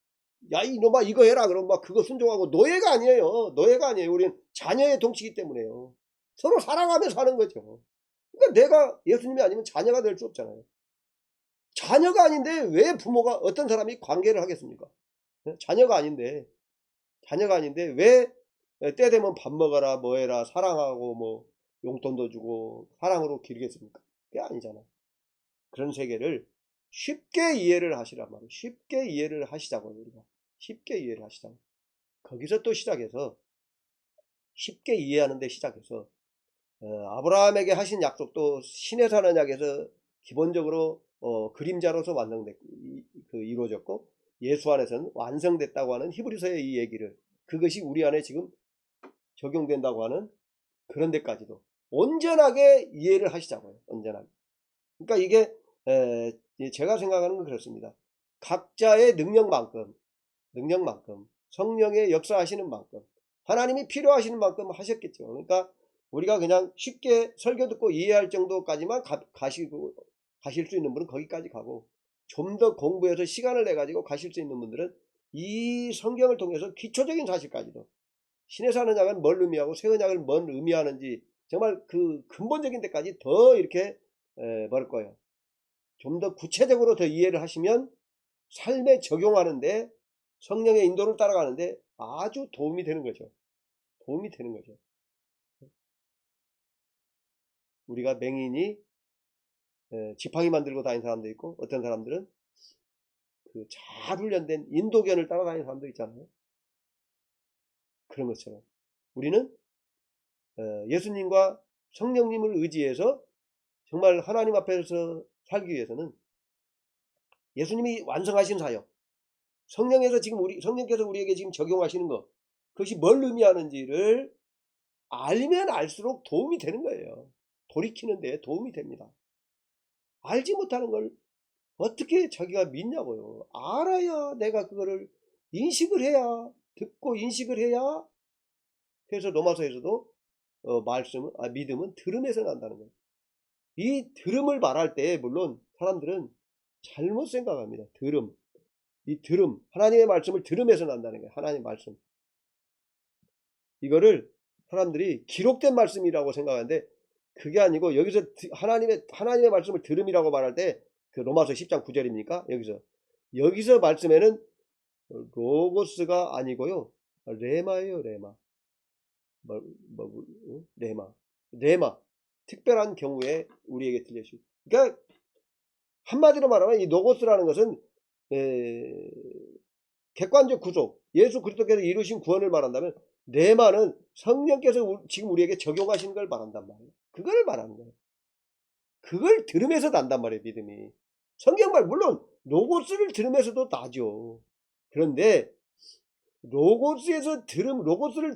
야, 이놈아, 이거 해라. 그러면 막 그거 순종하고, 노예가 아니에요. 노예가 아니에요. 우리는 자녀의 통치이기 때문에요. 서로 사랑하며 사는 거죠. 그러니까 내가 예수님이 아니면 자녀가 될 수 없잖아요. 자녀가 아닌데 왜 부모가, 어떤 사람이 관계를 하겠습니까? 자녀가 아닌데 왜 때 되면 밥 먹어라, 뭐 해라, 사랑하고 뭐 용돈도 주고 사랑으로 기르겠습니까? 그게 아니잖아. 그런 세계를 쉽게 이해를 하시란 말이에요. 쉽게 이해를 하시자고요. 우리가 쉽게 이해를 하시자고. 거기서 또 시작해서 쉽게 이해하는 데 시작해서 아브라함에게 하신 약속도 신의 사는 약에서 기본적으로 그림자로서 이루어졌고, 예수 안에서는 완성됐다고 하는 히브리서의 이 얘기를, 그것이 우리 안에 지금 적용된다고 하는 그런 데까지도 온전하게 이해를 하시자고요. 온전하게. 그러니까 이게 제가 생각하는 건 그렇습니다. 각자의 능력만큼 성령의 역사하시는 만큼 하나님이 필요하시는 만큼 하셨겠죠. 그러니까 우리가 그냥 쉽게 설교 듣고 이해할 정도까지만 가실 수 있는 분은 거기까지 가고, 좀 더 공부해서 시간을 내 가지고 가실 수 있는 분들은 이 성경을 통해서 기초적인 사실까지도, 신의 사는 약은 뭘 의미하고 새 언약을 뭘 의미하는지 정말 그 근본적인 데까지 더 이렇게 뭐랄 거예요. 좀 더 구체적으로 더 이해를 하시면 삶에 적용하는데, 성령의 인도를 따라가는데 아주 도움이 되는 거죠. 도움이 되는 거죠. 우리가 맹인이 지팡이 만들고 다니는 사람도 있고, 어떤 사람들은 그 잘 훈련된 인도견을 따라다니는 사람도 있잖아요. 그런 것처럼 우리는 예수님과 성령님을 의지해서 정말 하나님 앞에서 살기 위해서는 예수님이 완성하신 사역, 성령께서 우리에게 지금 적용하시는 것, 그것이 뭘 의미하는지를 알면 알수록 도움이 되는 거예요. 돌이키는 데 도움이 됩니다. 알지 못하는 걸 어떻게 자기가 믿냐고요. 알아야 내가 그거를 인식을 해야, 듣고 인식을 해야. 그래서 로마서에서도 믿음은 들음에서 난다는 거예요. 이 들음을 말할 때 물론 사람들은 잘못 생각합니다. 이 들음, 하나님의 말씀을 들음에서 난다는 거예요. 하나님의 말씀. 이거를 사람들이 기록된 말씀이라고 생각하는데 그게 아니고, 여기서 하나님의 말씀을 들음이라고 말할 때 그 로마서 10장 9절입니까? 여기서 말씀에는 로고스가 아니고요, 레마예요. 레마. 특별한 경우에 우리에게 들려주고. 그러니까 한마디로 말하면 이 로고스라는 것은 객관적 구속, 예수 그리스도께서 이루신 구원을 말한다면, 레마는 성령께서 지금 우리에게 적용하시는 걸 말한단 말이에요. 그걸 말하는 거예요. 그걸 들으면서 난단 말이에요, 믿음이. 성경말 물론 로고스를 들으면서도 나죠. 그런데 로고스를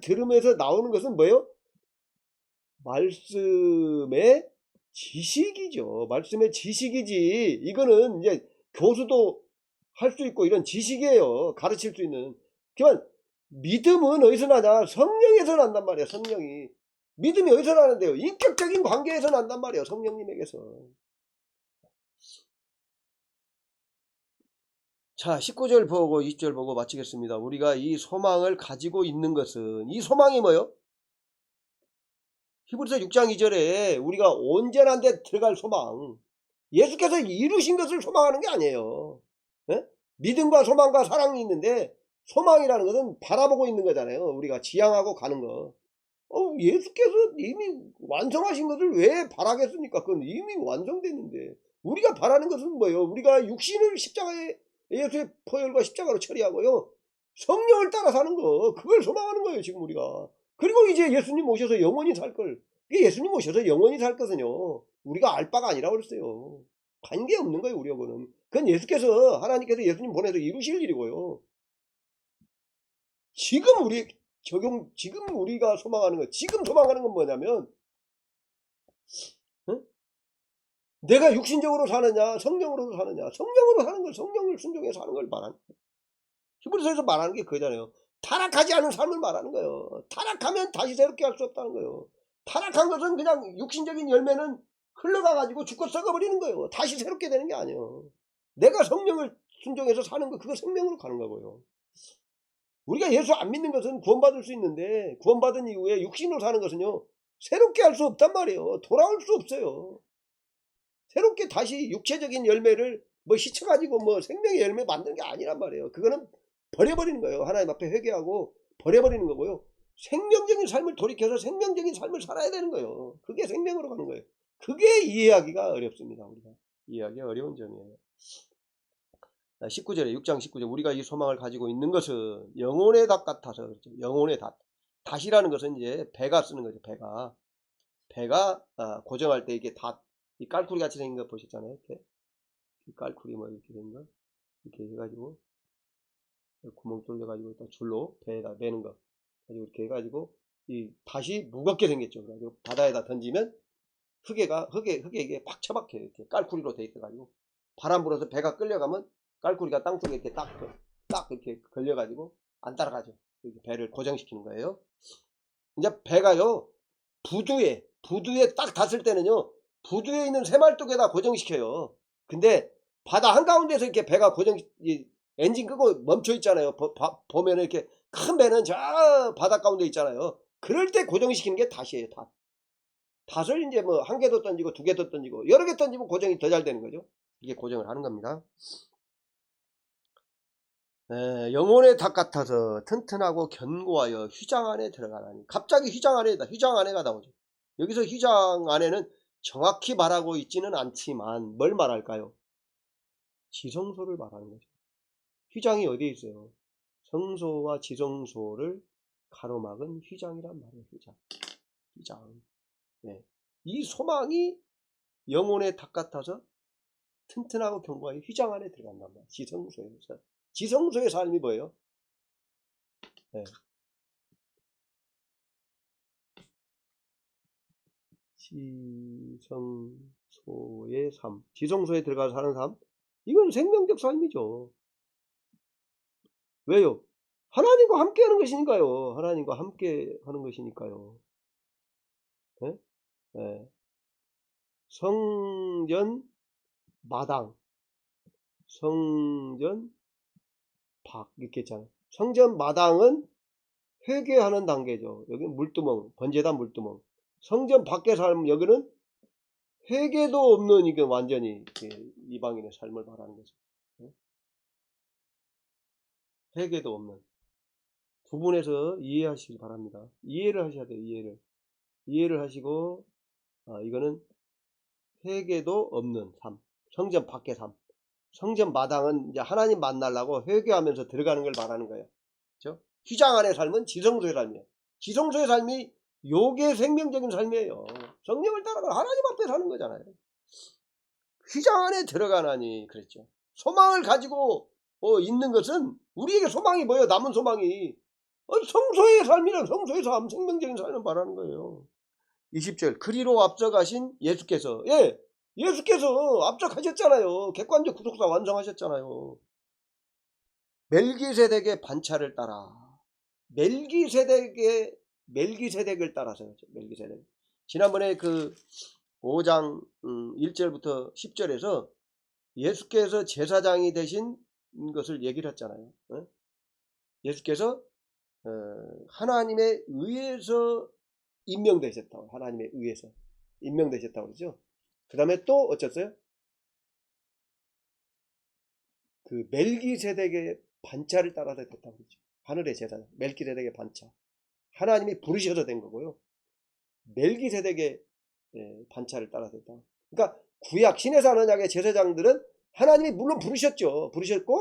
들으면서 나오는 것은 뭐예요? 말씀의 지식이죠. 말씀의 지식이지. 이거는 이제 교수도 할 수 있고 이런 지식이에요. 가르칠 수 있는. 그만 믿음은 어디서 나냐? 성령에서 난단 말이에요. 성령이. 믿음이 어디서 나는데요? 인격적인 관계에서 난단 말이에요. 성령님에게서. 자, 19절 보고 20절 보고 마치겠습니다. 우리가 이 소망을 가지고 있는 것은, 이 소망이 뭐예요? 히브리서 6장 2절에 우리가 온전한 데 들어갈 소망, 예수께서 이루신 것을 소망하는 게 아니에요. 예? 믿음과 소망과 사랑이 있는데, 소망이라는 것은 바라보고 있는 거잖아요. 우리가 지향하고 가는 거. 예수께서 이미 완성하신 것을 왜 바라겠습니까? 그건 이미 완성됐는데. 우리가 바라는 것은 뭐예요? 우리가 육신을 예수의 포혈과 십자가로 처리하고요, 성령을 따라 사는 거, 그걸 소망하는 거예요, 지금 우리가. 그리고 이제 예수님 오셔서 영원히 살 걸. 예수님 오셔서 영원히 살 것은요, 우리가 알 바가 아니라고 그랬어요. 관계없는 거예요, 우리하고는. 그건 하나님께서 예수님 보내서 이루실 일이고요. 지금 우리가 소망하는 거, 지금 소망하는 건 뭐냐면, 응? 내가 육신적으로 사느냐, 성령으로 사느냐. 성령으로 사는 걸, 성령을 순종해서 사는 걸 말하는 거예요. 히브리서에서 말하는 게 그거잖아요. 타락하지 않은 삶을 말하는 거예요. 타락하면 다시 새롭게 할 수 없다는 거예요. 타락한 것은 그냥 육신적인 열매는 흘러가가지고 죽고 썩어버리는 거예요. 다시 새롭게 되는 게 아니에요. 내가 성령을 순종해서 사는 거, 그거 생명으로 가는 거고요. 우리가 예수 안 믿는 것은 구원받을 수 있는데, 구원받은 이후에 육신으로 사는 것은요, 새롭게 할 수 없단 말이에요. 돌아올 수 없어요. 새롭게 다시 육체적인 열매를 시쳐가지고 생명의 열매 만드는 게 아니란 말이에요. 그거는 버려버리는 거예요. 하나님 앞에 회개하고 버려버리는 거고요. 생명적인 삶을 돌이켜서 생명적인 삶을 살아야 되는 거예요. 그게 생명으로 가는 거예요. 그게 이해하기가 어렵습니다. 우리가 이해하기 어려운 점이에요. 19절에 6장 19절, 우리가 이 소망을 가지고 있는 것은 영혼의 닷 같아서 그렇죠. 영혼의 닷. 닷이라는 것은 이제 배가 쓰는 거죠. 배가 고정할 때 이게 닷, 이 깔쿠리 같이 생긴 거 보셨잖아요. 이렇게 이 깔쿠리 이렇게 된 거, 이렇게 해가지고 구멍 뚫려가지고 또 줄로 배에다 매는 거 가지고 이렇게 해가지고 이 닷이 무겁게 생겼죠. 그래가지고 바다에다 던지면 흙에 이게 팍 처박혀요. 이렇게 깔쿠리로 돼 있어가지고 바람 불어서 배가 끌려가면 깔쿠리가 땅속에 이렇게 딱 이렇게 걸려가지고 안 따라가죠. 이렇게 배를 고정시키는 거예요. 이제 배가요, 부두에 딱 닿을 때는요, 부두에 있는 새말뚝에다 고정시켜요. 근데 바다 한가운데서 이렇게 배가 엔진 끄고 멈춰 있잖아요. 보면 이렇게 큰 배는 저 바다 가운데 있잖아요. 그럴 때 고정시키는 게 닷이에요. 닷을 이제 한 개도 던지고 두 개도 던지고 여러 개 던지면 고정이 더 잘 되는 거죠. 이게 고정을 하는 겁니다. 영혼의 닷 같아서 튼튼하고 견고하여 휘장 안에 들어가라니. 갑자기 휘장 안에가 나오죠. 여기서 휘장 안에는 정확히 말하고 있지는 않지만 뭘 말할까요? 지성소를 말하는 거죠. 휘장이 어디에 있어요? 성소와 지성소를 가로막은 휘장이란 말이에요. 휘장. 휘장. 예. 이 소망이 영혼의 닭 같아서 튼튼하고 견고하게 휘장 안에 들어간단 말이에요. 지성소에서. 지성소의 삶이 뭐예요? 예. 지성소의 삶. 지성소에 들어가서 사는 삶. 이건 생명적 삶이죠. 왜요? 하나님과 함께 하는 것이니까요. 하나님과 함께 하는 것이니까요. 예? 예. 성전 마당, 성전 밖 이렇게 있잖아요. 성전 마당은 회개하는 단계죠. 여기는 물두멍, 번제단 물두멍. 성전 밖에 삶, 여기는 회개도 없는, 이게 완전히 이방인의 삶을 말하는 거죠. 회개도 없는. 구분해서 이해하시기 바랍니다. 이해를 하셔야 돼요. 이해를 하시고, 이거는 회개도 없는 삶. 성전 밖의 삶. 성전 마당은 이제 하나님 만나려고 회개하면서 들어가는 걸 말하는 거예요. 그렇죠? 휘장 안의 삶은 지성소의 삶이에요. 지성소의 삶이 요게 생명적인 삶이에요. 성령을 따라가 하나님 앞에 사는 거잖아요. 휘장 안에 들어가나니 그랬죠. 소망을 가지고 있는 것은 우리에게 소망이 뭐예요? 남은 소망이 성소의 삶이라 성소의 삶, 생명적인 삶을 말하는 거예요. 20절 그리로 앞서가신 예수께서 예수께서 앞서가셨잖아요. 객관적 구속사 완성하셨잖아요. 멜기세덱의 반차를 따라 멜기세덱을 따라서 그렇죠. 멜기세덱. 지난번에 그 5장 1절부터 10절에서 예수께서 제사장이 되신 것을 얘기를 했잖아요. 예수께서 하나님에 의해서 임명되셨다고. 하나님에 의해서 임명되셨다고 그러죠. 그 다음에 또 어쩌어요? 그 멜기세덱의 반차를 따라서 됐다고 그러죠. 하늘의 제사장 멜기세덱의 반차. 하나님이 부르셔서 된 거고요. 멜기세덱의 반차를 따라서 됐다. 그러니까 구약 신에서 언약의 제사장들은 하나님이 물론 부르셨고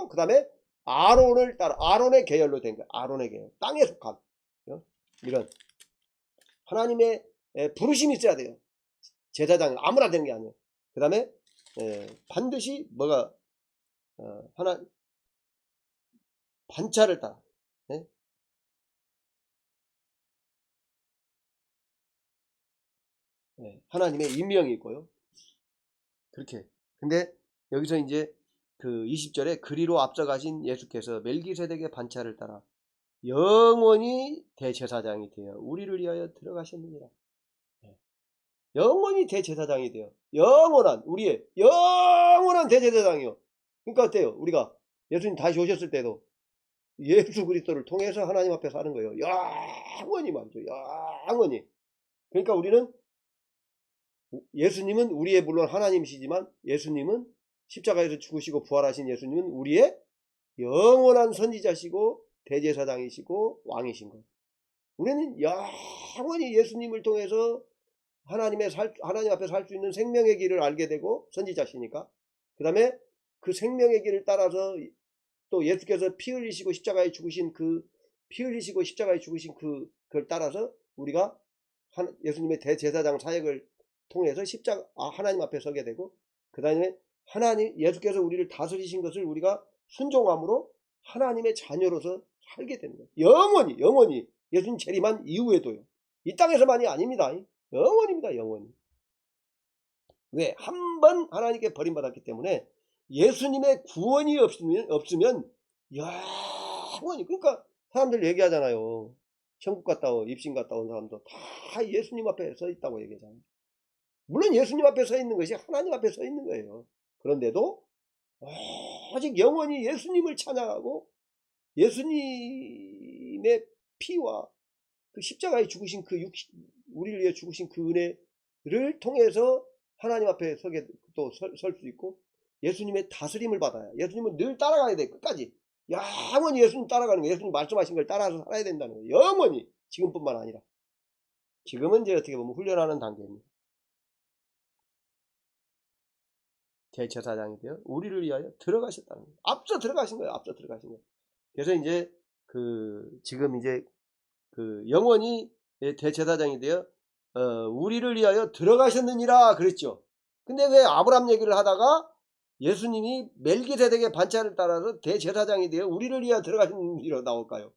그 다음에 아론을 따라 아론의 계열로 된 거예요. 아론의 계열. 땅에 속한 이런 하나님의 부르심이 있어야 돼요. 제사장은 아무나 되는 게 아니에요. 그 다음에 반드시 뭐가 하나 반차를 따라 하나님의 임명이 있고요. 그렇게. 근데 여기서 이제 그 20절에 그리로 앞서가신 예수께서 멜기세덱의 반차를 따라 영원히 대제사장이 되어 우리를 위하여 들어가셨느니라. 영원히 대제사장이 되어 영원한 우리의 영원한 대제사장이요. 그러니까 어때요? 우리가 예수님 다시 오셨을 때도 예수 그리스도를 통해서 하나님 앞에 사는 거예요. 영원히 말이죠. 영원히. 그러니까 우리는 예수님은 우리의 물론 하나님이시지만 예수님은 십자가에서 죽으시고 부활하신 예수님은 우리의 영원한 선지자시고 대제사장이시고 왕이신 거예요. 우리는 영원히 예수님을 통해서 하나님 앞에 살 수 있는 생명의 길을 알게 되고 선지자시니까 그 다음에 그 생명의 길을 따라서 또 예수께서 피 흘리시고 십자가에 죽으신 그걸 따라서 우리가 예수님의 대제사장 사역을 통해서 하나님 앞에 서게 되고 그 다음에 예수께서 우리를 다스리신 것을 우리가 순종함으로 하나님의 자녀로서 살게 되는 거예요. 영원히 예수님 재림한 이후에도요. 이 땅에서만이 아닙니다. 영원입니다. 영원히. 왜? 한 번 하나님께 버림받았기 때문에 예수님의 구원이 없으면 영원히. 그러니까 사람들 얘기하잖아요. 천국 갔다 온 입신 갔다 온 사람도 다 예수님 앞에 서 있다고 얘기하잖아요. 물론 예수님 앞에 서 있는 것이 하나님 앞에 서 있는 거예요. 그런데도 오직 영원히 예수님을 찬양하고 예수님의 피와 그 십자가에 죽으신 우리를 위해 죽으신 그 은혜를 통해서 하나님 앞에 서게 또 설 수 있고 예수님의 다스림을 받아야 예수님은 늘 따라가야 돼. 끝까지 영원히 예수님 따라가는 거예요. 예수님 말씀하신 걸 따라서 살아야 된다는 거예요. 영원히. 지금뿐만 아니라 지금은 이제 어떻게 보면 훈련하는 단계입니다. 대제사장이 되어 우리를 위하여 들어가셨다는 거예요. 앞서 들어가신 거예요. 그래서 이제 지금 이제 영원히 대제사장이 되어 우리를 위하여 들어가셨느니라 그랬죠. 근데 왜 아브라함 얘기를 하다가 예수님이 멜기세덱의 반차를 따라서 대제사장이 되어 우리를 위하여 들어가셨느니라 나올까요?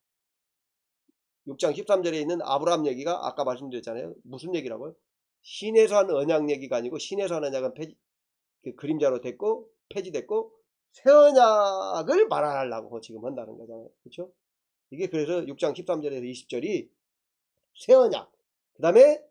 6장 13절에 있는 아브라함 얘기가 아까 말씀드렸잖아요. 무슨 얘기라고요? 신에서 한 언약 얘기가 아니고 신에서 한 언약은 그림자로 됐고 폐지됐고 새 언약을 말하려고 지금 한다는 거잖아요. 그렇죠? 이게 그래서 6장 13절에서 20절이 새 언약, 그 다음에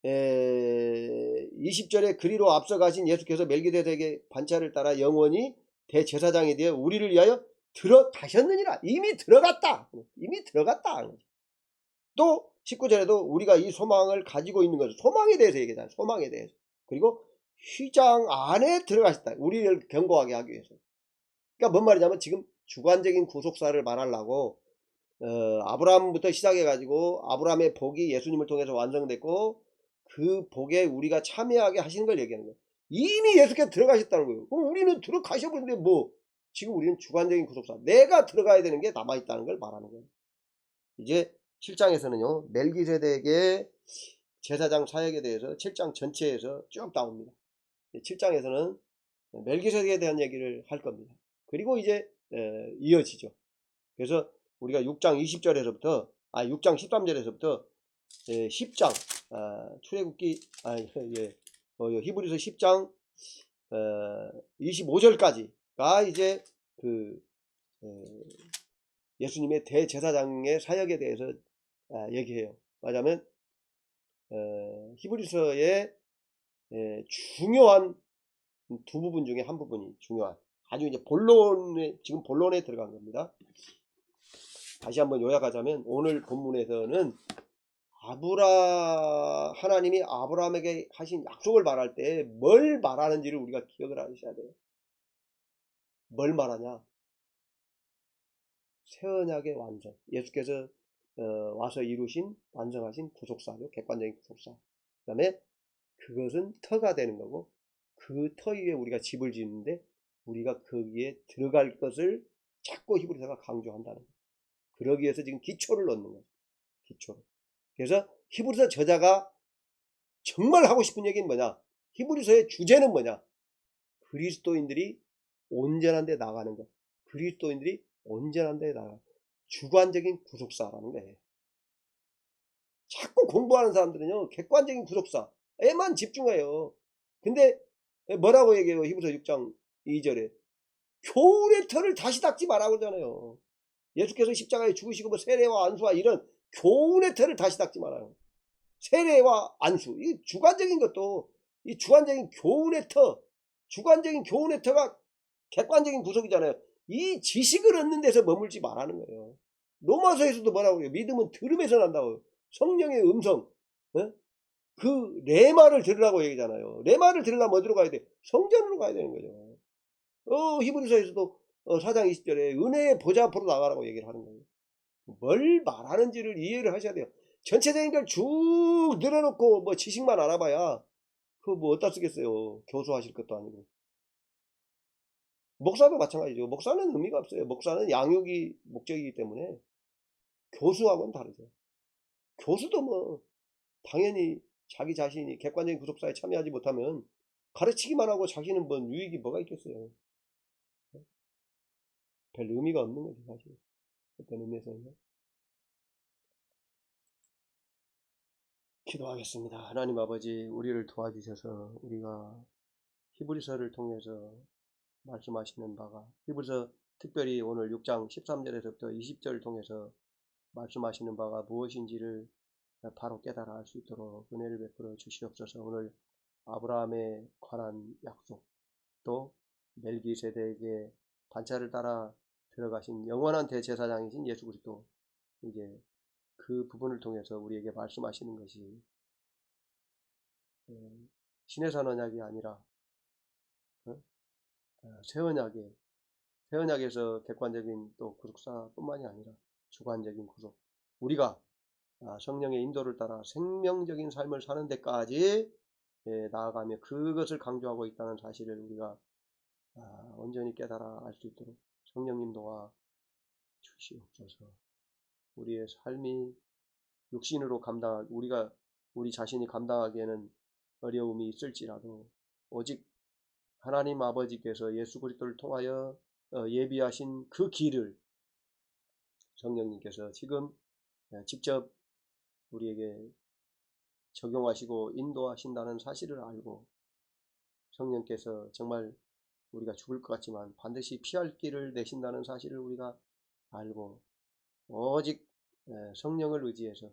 20절에 그리로 앞서가신 예수께서 멜기세덱의 반차를 따라 영원히 대제사장이 되어 우리를 위하여 들어가셨느니라. 이미 들어갔다. 이미 들어갔다. 또 19절에도 우리가 이 소망을 가지고 있는 것을 소망에 대해서 얘기하잖아요. 소망에 대해서. 그리고 휘장 안에 들어가셨다. 우리를 견고하게 하기 위해서. 그러니까 뭔 말이냐면 지금 주관적인 구속사를 말하려고 아브라함부터 시작해가지고 아브라함의 복이 예수님을 통해서 완성됐고 그 복에 우리가 참여하게 하시는 걸 얘기하는 거예요. 이미 예수께서 들어가셨다는 거예요. 그럼 우리는 들어가셔버리는데 뭐 지금 우리는 주관적인 구속사 내가 들어가야 되는 게 남아있다는 걸 말하는 거예요. 이제 7장에서는요 멜기세덱의 제사장 사역에 대해서 7장 전체에서 쭉 나옵니다. 7장에서는 멜기세덱에 대한 얘기를 할 겁니다. 그리고 이제 이어지죠. 그래서 우리가 6장 20절에서부터 6장 13절에서부터 10장 출애굽기 히브리서 10장 25절까지가 이제 그 예수님의 대제사장의 사역에 대해서 얘기해요. 말하자면 히브리서의 중요한 두 부분 중에 한 부분이 중요한 아주 이제 지금 본론에 들어간 겁니다. 다시 한번 요약하자면 오늘 본문에서는 하나님이 아브라함에게 하신 약속을 말할 때 뭘 말하는지를 우리가 기억을 하셔야 돼요. 뭘 말하냐? 새 언약의 완성. 예수께서 와서 이루신 완성하신 구속사죠. 객관적인 구속사. 그 다음에 그것은 터가 되는 거고 그 터 위에 우리가 집을 짓는데 우리가 거기에 들어갈 것을 자꾸 히브리서가 강조한다는 거예요. 그러기 위해서 지금 기초를 넣는 거예요. 기초를. 그래서 히브리서 저자가 정말 하고 싶은 얘기는 뭐냐? 히브리서의 주제는 뭐냐? 그리스도인들이 온전한 데 나가는 것. 그리스도인들이 온전한 데 나가. 주관적인 구속사라는 거예요. 자꾸 공부하는 사람들은요. 객관적인 구속사에만 집중해요. 근데 뭐라고 얘기해요? 히브리서 6장 2절에. 교훈의 터를 다시 닦지 말라고 그러잖아요. 예수께서 십자가에 죽으시고 뭐 세례와 안수와 이런 교훈의 터를 다시 닦지 말아요. 세례와 안수, 이 주관적인 것도 이 주관적인 교훈의 터, 주관적인 교훈의 터가 객관적인 구속이잖아요. 이 지식을 얻는 데서 머물지 말라는 거예요. 로마서에서도 뭐라고 해요? 믿음은 들음에서 난다고. 성령의 음성, 그 레마를 들으라고 얘기잖아요. 레마를 들으려면 어디로 가야 돼? 성전으로 가야 되는 거죠. 히브리서에서도 4장 20절에 은혜의 보좌 앞으로 나가라고 얘기를 하는 거예요. 뭘 말하는지를 이해를 하셔야 돼요. 전체적인 걸 쭉 늘어놓고 뭐 지식만 알아봐야 그거 뭐 어디다 쓰겠어요. 교수하실 것도 아니고. 목사도 마찬가지죠. 목사는 의미가 없어요. 목사는 양육이 목적이기 때문에 교수하고는 다르죠. 교수도 뭐 당연히 자기 자신이 객관적인 구속사에 참여하지 못하면 가르치기만 하고 자기는 뭔 유익이 뭐가 있겠어요. 별 의미가 없는 거죠 사실. 어떤 의미에서는. 기도하겠습니다. 하나님 아버지 우리를 도와주셔서 우리가 히브리서를 통해서 말씀하시는 바가 히브리서 특별히 오늘 6장 13절에서부터 20절을 통해서 말씀하시는 바가 무엇인지를 바로 깨달아 알 수 있도록 은혜를 베풀어 주시옵소서. 오늘 아브라함에 관한 약속 또 멜기세덱의 반차를 따라 들어가신 영원한 대제사장이신 예수 그리스도 이제 그 부분을 통해서 우리에게 말씀하시는 것이 신의 산 언약이 아니라 새 언약에서 객관적인 또 구속사뿐만이 아니라 주관적인 구속 우리가 성령의 인도를 따라 생명적인 삶을 사는 데까지 나아가며 그것을 강조하고 있다는 사실을 우리가 온전히 깨달아 알 수 있도록 성령님 도와 주시옵소서. 우리의 삶이 육신으로 감당할 우리가 우리 자신이 감당하기에는 어려움이 있을지라도 오직 하나님 아버지께서 예수 그리스도를 통하여 예비하신 그 길을 성령님께서 지금 직접 우리에게 적용하시고 인도하신다는 사실을 알고 성령께서 정말 우리가 죽을 것 같지만 반드시 피할 길을 내신다는 사실을 우리가 알고 오직 성령을 의지해서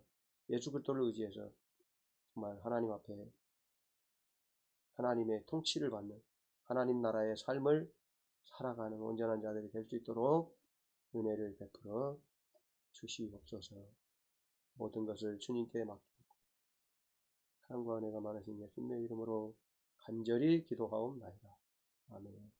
예수 그리스도를 의지해서 정말 하나님 앞에 하나님의 통치를 받는 하나님 나라의 삶을 살아가는 온전한 자들이 될 수 있도록 은혜를 베풀어 주시옵소서. 모든 것을 주님께 맡기고 사랑과 은혜가 많으신 예수님의 이름으로 간절히 기도하옵나이다. 아멘.